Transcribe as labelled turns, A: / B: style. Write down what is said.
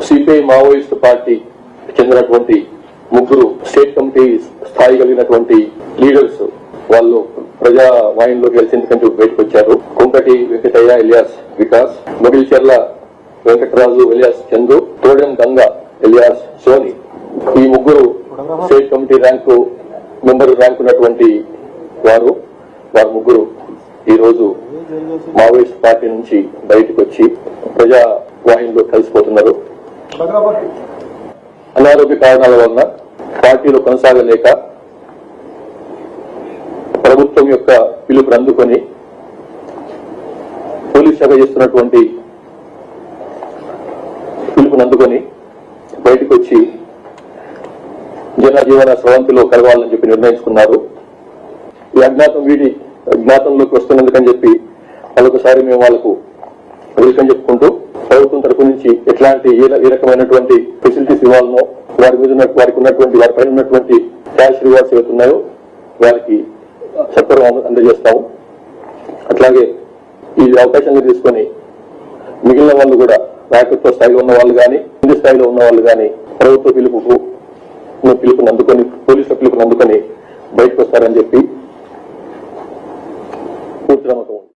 A: CPI Maoist party చెందినటువంటి ముగ్గురు state committee స్థాయి కలిగినటువంటి లీడర్స్ వాళ్ళు ప్రజావాహినిలోకి గెలిచేందుకని బయటకు వచ్చారు. Kunkati Venkataiah alias Vikas, Mogilcherla Venkataraju alias Chandu, Todem Ganga alias Soni. ఈ ముగ్గురు స్టేట్ కమిటీ మెంబర్ ర్యాంక్ ఉన్నటువంటి వారు ముగ్గురు ఈ రోజు మావోయిస్ట్ పార్టీ నుంచి బయటకు వచ్చి ప్రజావాహినిలో కలిసిపోతున్నారు. అనారోగ్య కారణాల వలన పార్టీలో కొనసాగలేక ప్రభుత్వం యొక్క పిలుపుని అందుకొని పోలీస్ శాఖ చేస్తున్నటువంటి పిలుపుని అందుకొని బయటకు వచ్చి జనజీవన స్రవంతిలో కలవాలని చెప్పి నిర్ణయించుకున్నారు. ఈ అజ్ఞాతంలోకి వస్తున్నందుకని చెప్పి మరొకసారి మేము వాళ్లకు వెల్కమ్ చెప్పుకుంటూ ప్రభుత్వం తరఫు నుంచి ఎట్లాంటి ఏ రకమైనటువంటి ఫెసిలిటీస్ ఇవ్వాలనో వారికి పైన ఉన్నటువంటి క్యాష్ రివార్డ్స్ ఏవైతున్నాయో వారికి సత్వరం అందజేస్తాము. అట్లాగే ఈ అవకాశాన్ని తీసుకొని మిగిలిన వాళ్ళు కూడా నాయకత్వ స్థాయిలో ఉన్న వాళ్ళు కానీ కింది స్థాయిలో ఉన్న వాళ్ళు కానీ ప్రభుత్వ పిలుపుని అందుకొని పోలీసుల పిలుపుని అందుకొని బయటకు వస్తారని చెప్పి పూర్తి నమ్మకం ఉంది.